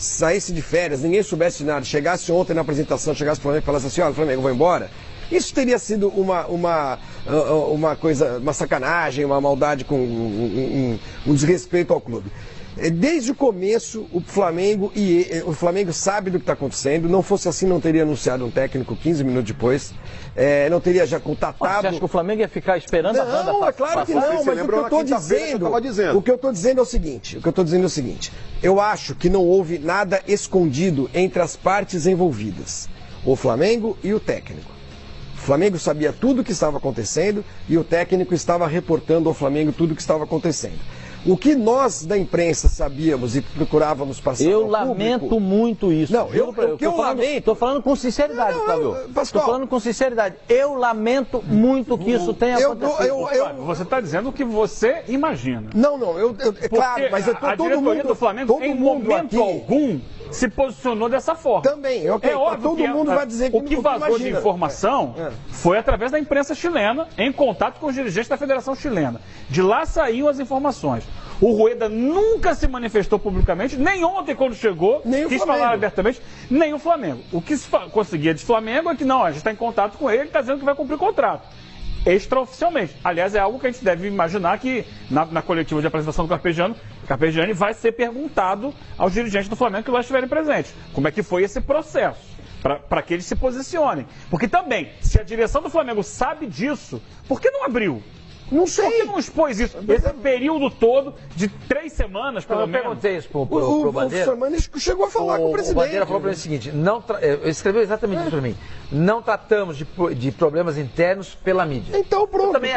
saísse de férias, ninguém soubesse de nada, chegasse ontem na apresentação, chegasse para o Flamengo e falasse assim, olha, Flamengo, vou embora. Isso teria sido uma coisa, uma sacanagem, uma maldade com um desrespeito ao clube. Desde o começo, o Flamengo sabe do que está acontecendo. Não fosse assim, não teria anunciado um técnico 15 minutos depois. Não teria já contatado. Você acha que o Flamengo ia ficar esperando a banda? Não, é claro que não, mas o que eu estou dizendo, o que eu estou dizendo é o seguinte, eu acho que não houve nada escondido entre as partes envolvidas, o Flamengo e o técnico. O Flamengo sabia tudo o que estava acontecendo e o técnico estava reportando ao Flamengo tudo o que estava acontecendo. O que nós da imprensa sabíamos e procurávamos passar ao público... Eu lamento muito isso. Não, eu lamento... Estou falando com sinceridade, Flávio. Estou falando com sinceridade. Eu lamento muito que isso tenha acontecido. Você está dizendo o que você imagina. Não, é claro, mas a diretoria do Flamengo, em momento algum, se posicionou dessa forma. Também, ok. É óbvio todo mundo vai dizer que o que vazou de informação foi através da imprensa chilena, em contato com os dirigentes da Federação Chilena. De lá saíam as informações. O Rueda nunca se manifestou publicamente, nem ontem quando chegou, quis falar abertamente, nem o Flamengo. O que se conseguia de Flamengo é que não, a gente está em contato com ele, está dizendo que vai cumprir o contrato. Extraoficialmente. Aliás, é algo que a gente deve imaginar que na coletiva de apresentação do Carpegiani vai ser perguntado aos dirigentes do Flamengo que lá estiverem presentes. Como é que foi esse processo? Para que eles se posicionem. Porque também, se a direção do Flamengo sabe disso, por que não abriu? Não sei. Por que não expôs isso? Esse período todo, de 3 semanas, pelo menos. Eu perguntei isso pro Bandeira. O Fernandes chegou a falar com o presidente. O Bandeira falou para mim o seguinte, escreveu exatamente isso para mim. Não tratamos de problemas internos pela mídia. Então pronto. Eu também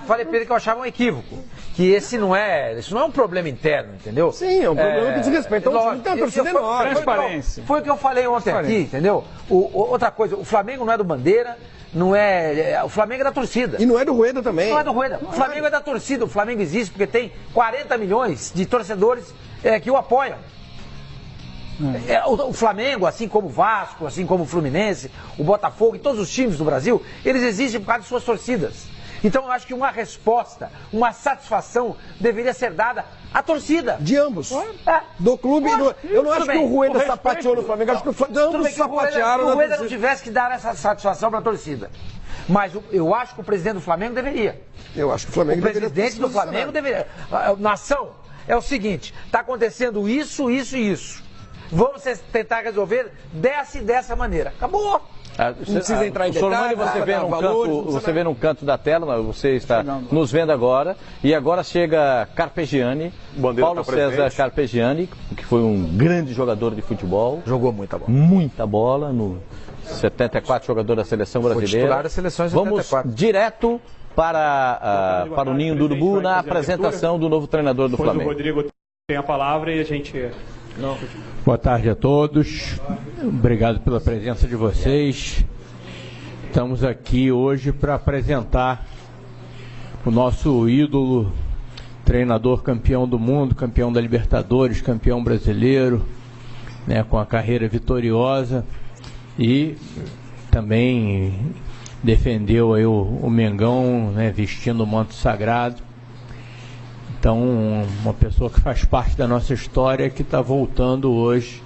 falei para ele que eu achava um equívoco. Que isso não é um problema interno, entendeu? Sim, é um problema que diz respeito. Transparência. Foi o que eu falei ontem aqui, entendeu? Outra coisa, o Flamengo não é do Bandeira, o Flamengo é da torcida. E não é do Rueda também. Não é do Rueda. O Flamengo é da torcida. O Flamengo existe porque tem 40 milhões de torcedores que o apoiam. O Flamengo, assim como o Vasco, assim como o Fluminense, o Botafogo e todos os times do Brasil, eles existem por causa de suas torcidas. Então eu acho que uma resposta, uma satisfação deveria ser dada à torcida. De ambos. Do clube. Eu não acho que o Rueda sapateou no Flamengo, acho que ambos sapatearam. O Rueda não tivesse que dar essa satisfação para a torcida. Mas eu acho que o presidente do Flamengo deveria. Eu acho que o Flamengo deveria. O presidente do Flamengo deveria. Nação, é o seguinte, está acontecendo isso, isso e isso. Vamos tentar resolver dessa maneira. Acabou. Não precisa entrar em detalhes. Você vê num canto da tela, você está nos vendo agora, e agora chega Carpegiani, Paulo César Carpegiani, que foi um grande jogador de futebol. Jogou muita bola. Muita bola, no 74 jogador da seleção brasileira. Foi titular da seleção 74. Vamos direto para o Ninho do Urubu na apresentação do novo treinador do Flamengo. O Rodrigo tem a palavra e a gente... Boa tarde a todos, obrigado pela presença de vocês. Estamos aqui hoje para apresentar o nosso ídolo, treinador campeão do mundo, campeão da Libertadores, campeão brasileiro, né, com a carreira vitoriosa, e também defendeu aí o Mengão, né, vestindo o manto sagrado. Então, uma pessoa que faz parte da nossa história, que está voltando hoje,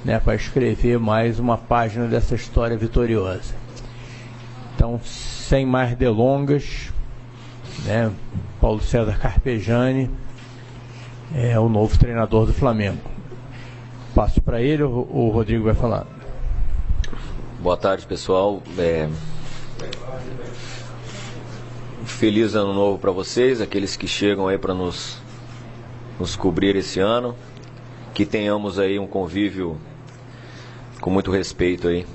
né, para escrever mais uma página dessa história vitoriosa. Então, sem mais delongas, né, Paulo César Carpegiani é o novo treinador do Flamengo. Passo para ele, o Rodrigo vai falar. Boa tarde, pessoal. Feliz ano novo para vocês, aqueles que chegam aí para nos cobrir esse ano. Que tenhamos aí um convívio com muito respeito aí.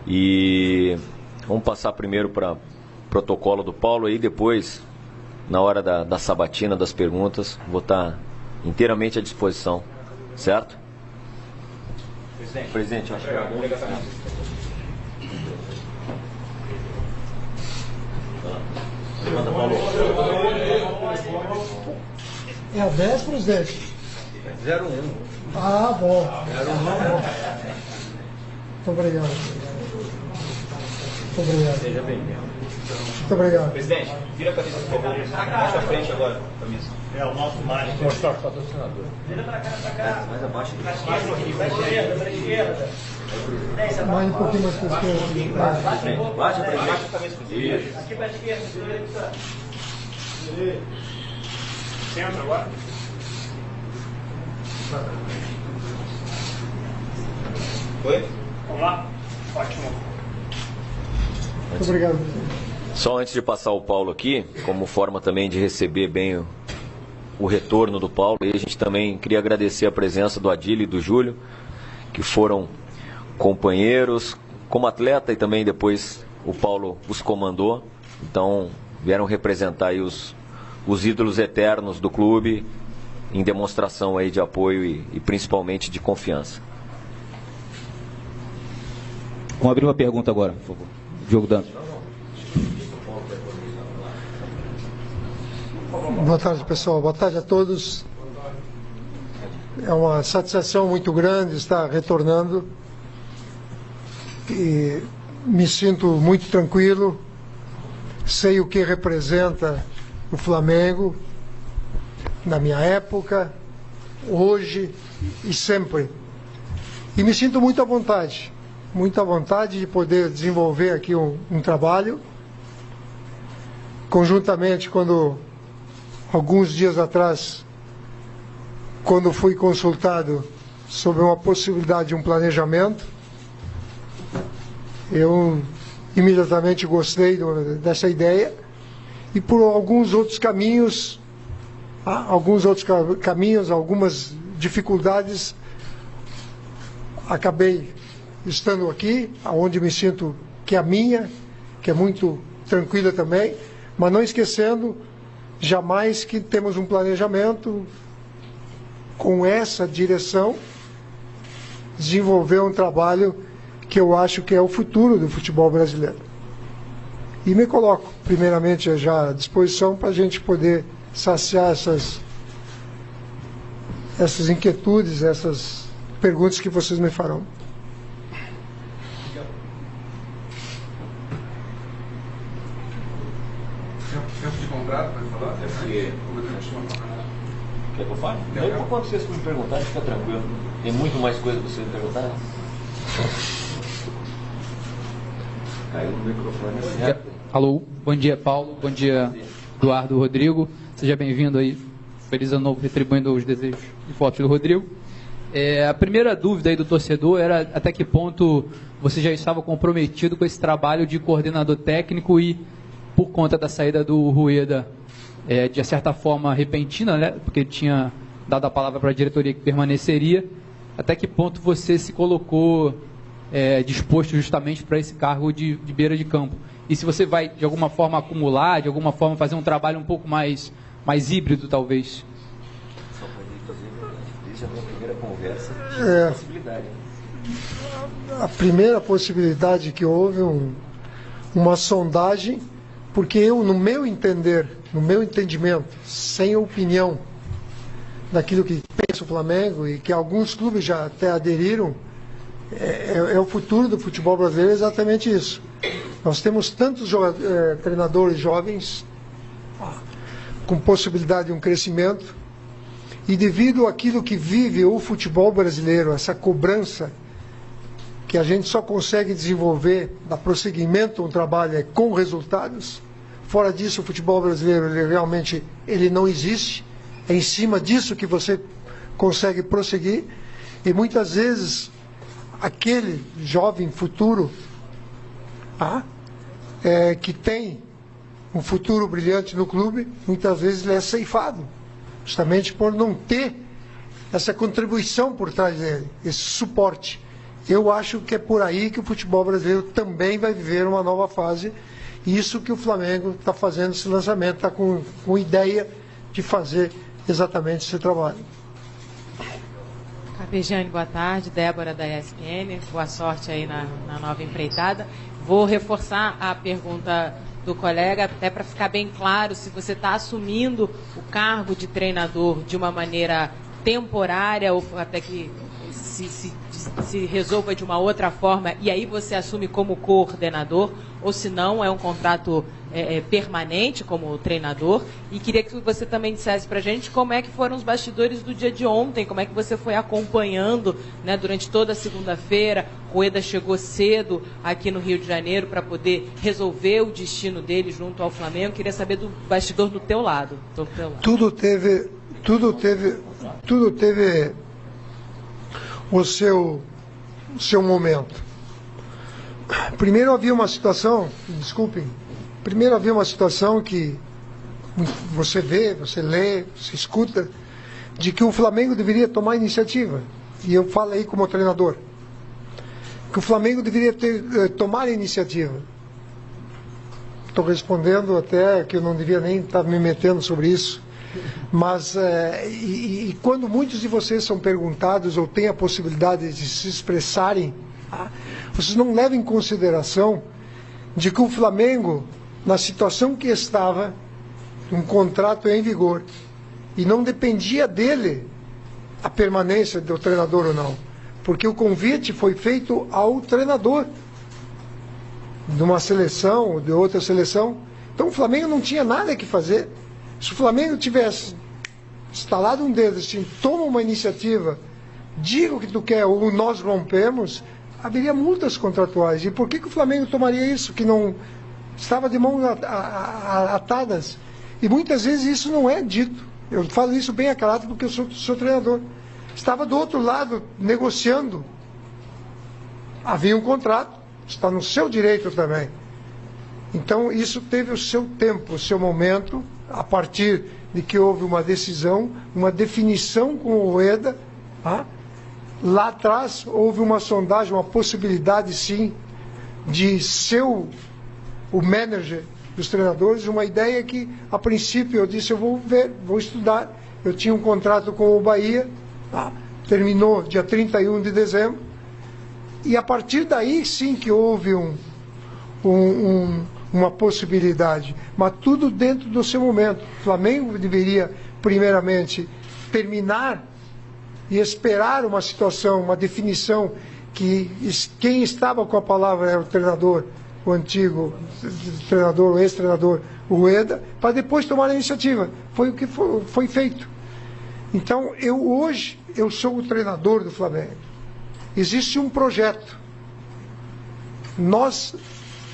E vamos passar primeiro para o protocolo do Paulo aí, depois, na hora da sabatina, das perguntas, vou estar inteiramente à disposição, certo? Presidente, eu acho que é bom. Manda, Paulo. É a 10, presidente? 01. Ah, bom. 01. Muito obrigado. Muito obrigado. Seja bem-vindo. Muito obrigado. Presidente, vira a camisa, por favor. Mais pra frente agora, camisa. É o nosso mágico. Mostrar o patrocinador. Vira pra cá. Mais abaixo. Pra esquerda, pra esquerda. Mais um pouquinho mais para a esquerda. Baixa pra frente. Aqui pra esquerda. Centro agora. Oi? Vamos lá? Ótimo. Muito obrigado. Só antes de passar o Paulo aqui, como forma também de receber bem o retorno do Paulo, e a gente também queria agradecer a presença do Adílio e do Júlio, que foram companheiros como atleta, e também depois o Paulo os comandou. Então vieram representar aí os ídolos eternos do clube, em demonstração aí de apoio e principalmente de confiança. Vamos abrir uma pergunta agora, por favor. Diogo Dantas. Boa tarde, pessoal. Boa tarde a todos. É uma satisfação muito grande estar retornando. E me sinto muito tranquilo. Sei o que representa o Flamengo na minha época, hoje e sempre. E me sinto muito à vontade de poder desenvolver aqui um trabalho. Conjuntamente, alguns dias atrás, quando fui consultado sobre uma possibilidade de um planejamento, eu imediatamente gostei dessa ideia, e por alguns outros caminhos, algumas dificuldades, acabei estando aqui, onde me sinto que é a minha, que é muito tranquila também, mas não esquecendo jamais que temos um planejamento com essa direção, desenvolver um trabalho que eu acho que é o futuro do futebol brasileiro. E me coloco, primeiramente, já à disposição para a gente poder saciar essas inquietudes, essas perguntas que vocês me farão. Tempo de contrato, pode falar? Quer que eu fale? Por quanto vocês me perguntarem, fica tranquilo. Tem muito mais coisa para vocês me perguntarem. Caiu no microfone. Alô, bom dia, Paulo. Bom dia, Eduardo, Rodrigo. Seja bem-vindo aí. Feliz ano novo, retribuindo os desejos e votos do Rodrigo. A primeira dúvida aí do torcedor era até que ponto você já estava comprometido com esse trabalho de coordenador técnico e, por conta da saída do Rueda, de certa forma repentina, né, porque ele tinha dado a palavra para a diretoria que permaneceria, até que ponto você se colocou disposto justamente para esse cargo de beira de campo? E se você vai, de alguma forma, acumular, de alguma forma fazer um trabalho um pouco mais híbrido, talvez? Só para ele fazer, desde a minha primeira conversa, possibilidade. A primeira possibilidade que houve, uma sondagem, porque eu, no meu entendimento, sem opinião daquilo que pensa o Flamengo e que alguns clubes já até aderiram, é o futuro do futebol brasileiro, é exatamente isso. Nós temos tantos treinadores jovens com possibilidade de um crescimento, e devido àquilo que vive o futebol brasileiro, essa cobrança que a gente só consegue desenvolver, dar prosseguimento a um trabalho com resultados. Fora disso, o futebol brasileiro realmente não existe. É em cima disso que você consegue prosseguir, e muitas vezes aquele jovem futuro que tem um futuro brilhante no clube, muitas vezes ele é ceifado, justamente por não ter essa contribuição por trás dele, esse suporte. Eu acho que é por aí que o futebol brasileiro também vai viver uma nova fase. Isso que o Flamengo está fazendo esse lançamento, está com ideia de fazer exatamente esse trabalho. Carpegiani, boa tarde. Débora, da ESPN. Boa sorte aí na nova empreitada. Vou reforçar a pergunta do colega, até para ficar bem claro, se você está assumindo o cargo de treinador de uma maneira temporária ou até que se resolva de uma outra forma e aí você assume como coordenador, ou se não, é um contrato permanente como treinador. E queria que você também dissesse para a gente como é que foram os bastidores do dia de ontem, como é que você foi acompanhando, né, durante toda a segunda-feira. Rueda chegou cedo aqui no Rio de Janeiro para poder resolver o destino dele junto ao Flamengo. Queria saber do bastidor do teu lado. Tudo teve o seu momento. Primeiro havia uma situação, desculpem, que você vê, você lê, você escuta, de que o Flamengo deveria tomar iniciativa. E eu falo aí como treinador, que o Flamengo deveria tomar a iniciativa. Estou respondendo até que eu não devia nem estar me metendo sobre isso. Mas, e quando muitos de vocês são perguntados ou têm a possibilidade de se expressarem, vocês não levam em consideração de que o Flamengo, na situação que estava, um contrato em vigor, e não dependia dele a permanência do treinador ou não, porque o convite foi feito ao treinador de uma seleção ou de outra seleção. Então o Flamengo não tinha nada que fazer. Se o Flamengo tivesse instalado um dedo assim, toma uma iniciativa, diga o que tu quer ou nós rompemos, haveria multas contratuais. E por que o Flamengo tomaria isso, que não estava de mãos atadas? E muitas vezes isso não é dito. Eu falo isso bem a caráter porque eu sou treinador. Estava do outro lado negociando. Havia um contrato, está no seu direito também. Então isso teve o seu tempo, o seu momento, a partir de que houve uma decisão, uma definição com o Rueda. Lá atrás houve uma sondagem, uma possibilidade sim de ser o manager dos treinadores, uma ideia que a princípio eu disse, eu vou ver, vou estudar. Eu tinha um contrato com o Bahia, terminou dia 31 de dezembro, e a partir daí sim que houve uma possibilidade, mas tudo dentro do seu momento. O Flamengo deveria primeiramente terminar e esperar uma situação, uma definição, que quem estava com a palavra era o treinador, o antigo treinador, o ex-treinador, o Rueda, para depois tomar a iniciativa. Foi o que foi feito. Então, hoje, eu sou o treinador do Flamengo. Existe um projeto. Nós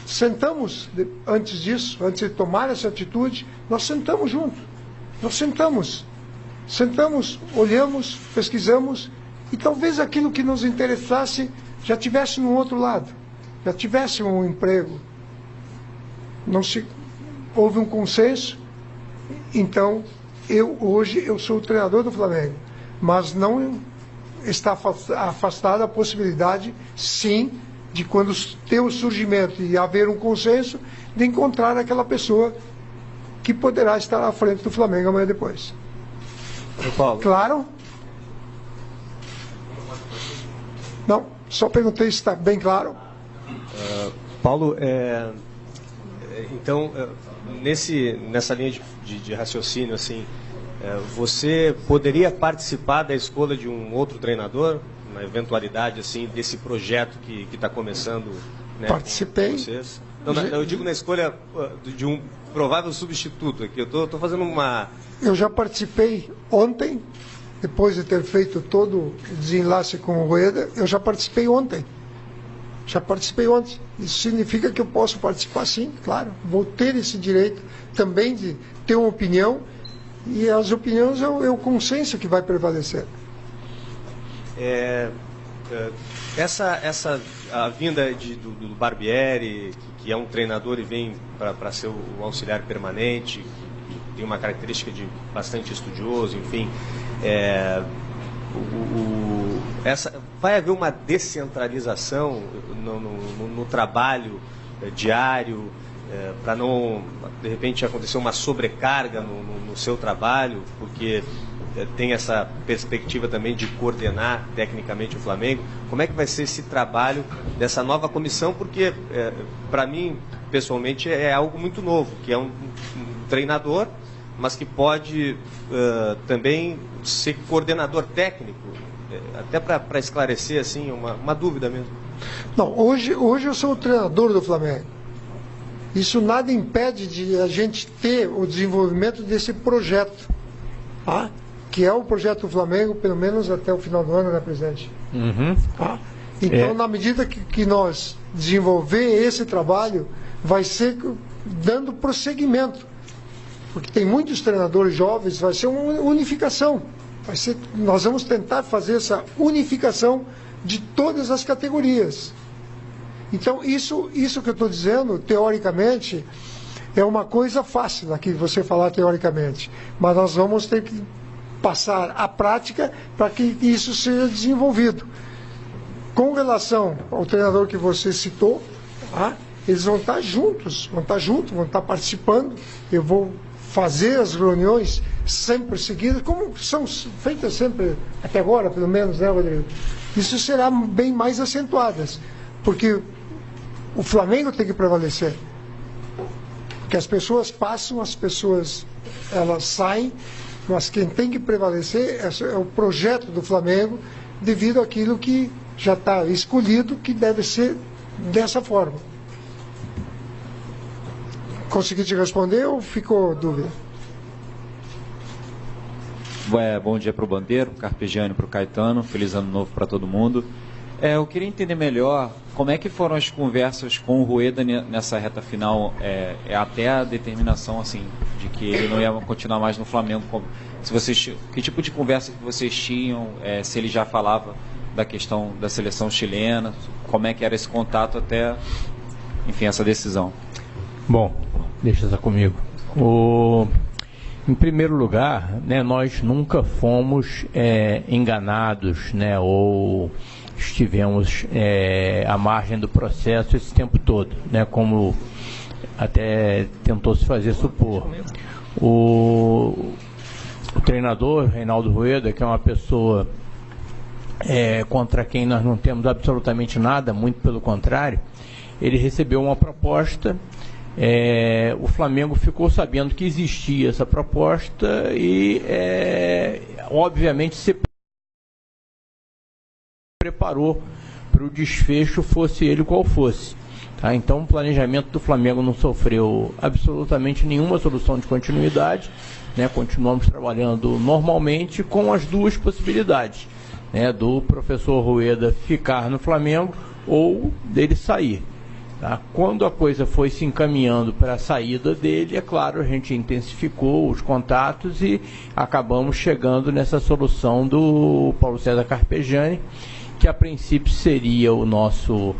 sentamos, antes disso, antes de tomar essa atitude, nós sentamos juntos. Nós sentamos, olhamos, pesquisamos, e talvez aquilo que nos interessasse já tivesse no outro lado, já tivesse um emprego. Houve um consenso. Então, hoje eu sou o treinador do Flamengo, mas não está afastada a possibilidade, sim, de quando ter o surgimento e haver um consenso, de encontrar aquela pessoa que poderá estar à frente do Flamengo amanhã depois. Paulo. Claro? Não, só perguntei se está bem claro. Paulo, então, nessa linha de raciocínio, assim, você poderia participar da escolha de um outro treinador, na eventualidade assim, desse projeto que está começando, né, participei. Com vocês? Não, eu digo na escolha de um provável substituto. Aqui eu estou fazendo uma... Eu já participei ontem, depois de ter feito todo o desenlace com o Rueda, eu já participei ontem. Isso significa que eu posso participar, sim, claro. Vou ter esse direito também de ter uma opinião, e as opiniões é o consenso que vai prevalecer. A vinda do Barbieri, que é um treinador e vem para ser o auxiliar permanente, que tem uma característica de bastante estudioso, enfim, vai haver uma descentralização no trabalho diário, para não, de repente, acontecer uma sobrecarga no seu trabalho, porque tem essa perspectiva também de coordenar tecnicamente o Flamengo. Como é que vai ser esse trabalho dessa nova comissão? Porque, para mim, pessoalmente, é algo muito novo, que é um treinador, mas que pode também ser coordenador técnico até para esclarecer assim, uma dúvida mesmo. Não, hoje eu sou o treinador do Flamengo. Isso nada impede de a gente ter o desenvolvimento desse projeto, tá? Que é o projeto do Flamengo, pelo menos até o final do ano, né, presidente? Uhum. Tá? Então, na medida que nós desenvolver esse trabalho, vai ser dando prosseguimento. Porque tem muitos treinadores jovens, vai ser uma unificação. Nós vamos tentar fazer essa unificação de todas as categorias. Então, isso que eu estou dizendo, teoricamente, é uma coisa fácil aqui você falar teoricamente. Mas nós vamos ter que passar à prática para que isso seja desenvolvido. Com relação ao treinador que você citou, tá? Eles vão estar juntos, vão estar participando. Eu vou fazer as reuniões sempre seguidas, como são feitas sempre até agora, pelo menos, né, Rodrigo? Isso será bem mais acentuadas, porque o Flamengo tem que prevalecer. Porque as pessoas passam, as pessoas elas saem, mas quem tem que prevalecer é o projeto do Flamengo, devido àquilo que já está escolhido, que deve ser dessa forma. Consegui te responder ou ficou dúvida? Bom dia para o Bandeiro, para o Carpegiani, para o Caetano. Feliz ano novo para todo mundo. Eu queria entender melhor como é que foram as conversas com o Rueda nessa reta final, até a determinação assim, de que ele não ia continuar mais no Flamengo. Que tipo de conversa que vocês tinham, se ele já falava da questão da seleção chilena, como é que era esse contato até, enfim, essa decisão? Bom, deixa isso comigo. Em primeiro lugar, né, nós nunca fomos enganados, né, ou estivemos à margem do processo esse tempo todo, né, como até tentou se fazer supor. O treinador, Reinaldo Rueda, que é uma pessoa contra quem nós não temos absolutamente nada, muito pelo contrário, ele recebeu uma proposta. O Flamengo ficou sabendo que existia essa proposta e, obviamente, se preparou para o desfecho, fosse ele qual fosse. Tá? Então, o planejamento do Flamengo não sofreu absolutamente nenhuma solução de continuidade. Né? Continuamos trabalhando normalmente com as duas possibilidades, né? Do professor Rueda ficar no Flamengo ou dele sair. Tá? Quando a coisa foi se encaminhando para a saída dele, é claro, a gente intensificou os contatos e acabamos chegando nessa solução do Paulo César Carpegiani, que a princípio seria o nosso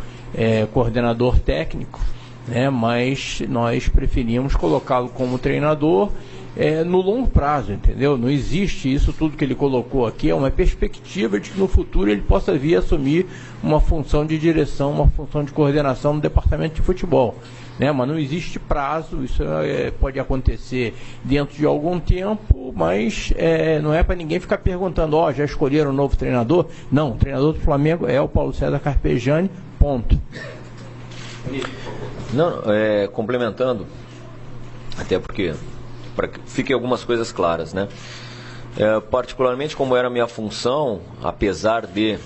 coordenador técnico, né? Mas nós preferimos colocá-lo como treinador no longo prazo, entendeu? Não existe isso tudo que ele colocou aqui, é uma perspectiva de que no futuro ele possa vir a assumir uma função de direção, uma função de coordenação no departamento de futebol, né? Mas não existe prazo, isso pode acontecer dentro de algum tempo, mas não é para ninguém ficar perguntando, já escolheram um novo treinador? Não, o treinador do Flamengo é o Paulo César Carpegiani, ponto. Não, complementando, até porque para que fiquem algumas coisas claras, né? Particularmente como era a minha função, apesar de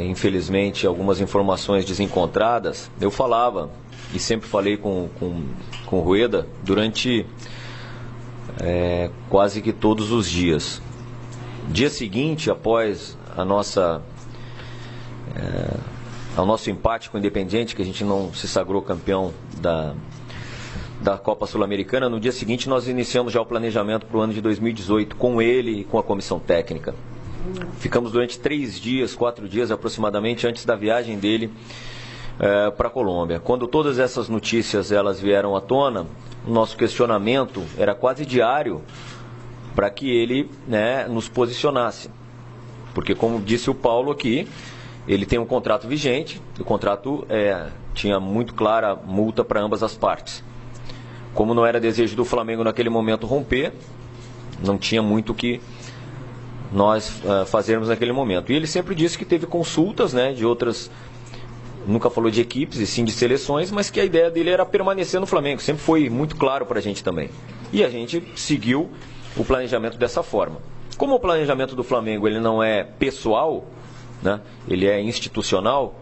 infelizmente algumas informações desencontradas, eu falava e sempre falei com o Rueda durante quase que todos os dias. Dia seguinte, após ao nosso empate com o Independiente, que a gente não se sagrou campeão da Copa Sul-Americana, no dia seguinte nós iniciamos já o planejamento para o ano de 2018 com ele e com a comissão técnica. Ficamos durante 4 dias aproximadamente antes da viagem dele para a Colômbia. Quando todas essas notícias elas vieram à tona, o nosso questionamento era quase diário para que ele, né, nos posicionasse. Porque, como disse o Paulo aqui, ele tem um contrato vigente, o contrato tinha muito clara multa para ambas as partes. Como não era desejo do Flamengo naquele momento romper, não tinha muito o que nós fazermos naquele momento. E ele sempre disse que teve consultas, né, de outras, nunca falou de equipes e sim de seleções, mas que a ideia dele era permanecer no Flamengo. Sempre foi muito claro para a gente também. E a gente seguiu o planejamento dessa forma. Como o planejamento do Flamengo ele não é pessoal, né, ele é institucional,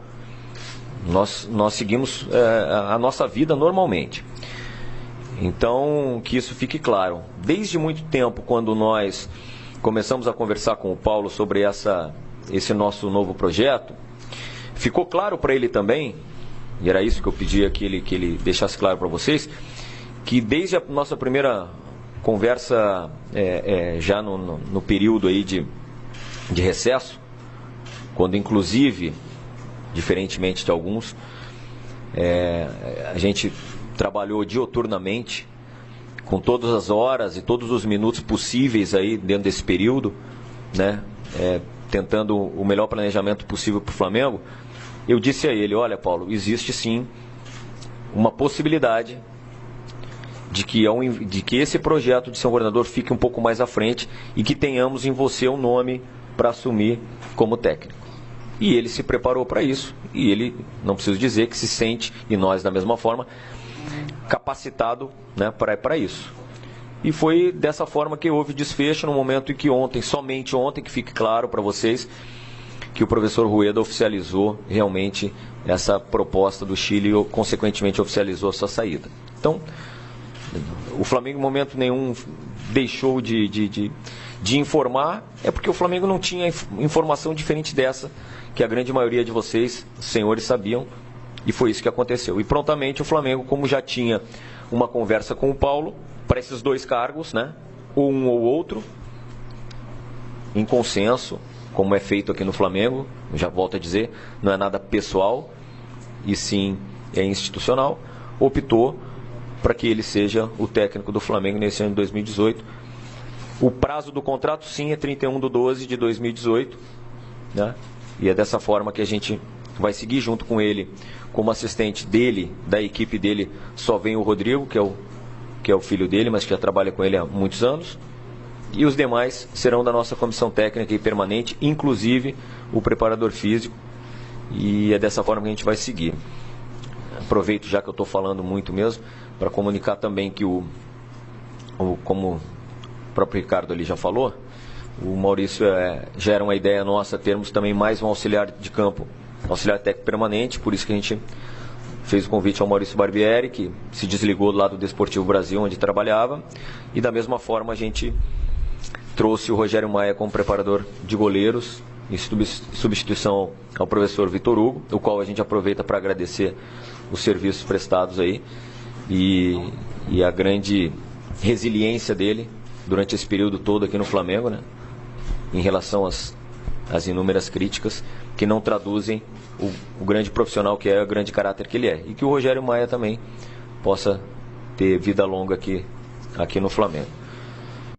nós seguimos a nossa vida normalmente. Então, que isso fique claro. Desde muito tempo, quando nós começamos a conversar com o Paulo sobre esse nosso novo projeto, ficou claro para ele também, e era isso que eu pedia que ele deixasse claro para vocês, que desde a nossa primeira conversa, já no período aí de recesso, quando inclusive, diferentemente de alguns, a gente trabalhou dioturnamente, com todas as horas e todos os minutos possíveis aí dentro desse período, né, tentando o melhor planejamento possível para o Flamengo. Eu disse a ele: olha, Paulo, existe sim uma possibilidade de que esse projeto de ser um governador fique um pouco mais à frente e que tenhamos em você um nome para assumir como técnico. E ele se preparou para isso, e ele, não preciso dizer, que se sente, e nós da mesma forma, capacitado, né, para isso. E foi dessa forma que houve desfecho no momento em que somente ontem, que fique claro para vocês, que o professor Rueda oficializou realmente essa proposta do Chile e, consequentemente, oficializou a sua saída. Então, o Flamengo em momento nenhum deixou de informar, porque o Flamengo não tinha informação diferente dessa que a grande maioria de vocês, senhores, sabiam, e foi isso que aconteceu. E prontamente o Flamengo, como já tinha uma conversa com o Paulo, para esses dois cargos, né, ou um ou outro, em consenso, como é feito aqui no Flamengo, já volto a dizer, não é nada pessoal, e sim é institucional, optou para que ele seja o técnico do Flamengo nesse ano de 2018. O prazo do contrato, sim, é 31/12/2018, né? E é dessa forma que a gente vai seguir junto com ele. Como assistente dele, da equipe dele, só vem o Rodrigo, que é o filho dele, mas que já trabalha com ele há muitos anos. E os demais serão da nossa comissão técnica e permanente, inclusive o preparador físico. E é dessa forma que a gente vai seguir. Aproveito, já que eu estou falando muito mesmo, para comunicar também que como o próprio Ricardo ali já falou, o Maurício já era uma ideia nossa termos também mais um auxiliar de campo, auxiliar técnico permanente, por isso que a gente fez o convite ao Maurício Barbieri, que se desligou do lado do Desportivo Brasil, onde trabalhava, e da mesma forma a gente trouxe o Rogério Maia como preparador de goleiros, em substituição ao professor Vitor Hugo, o qual a gente aproveita para agradecer os serviços prestados aí e a grande resiliência dele durante esse período todo aqui no Flamengo, né, em relação às inúmeras críticas que não traduzem o grande profissional que é, o grande caráter que ele é. E que o Rogério Maia também possa ter vida longa aqui no Flamengo.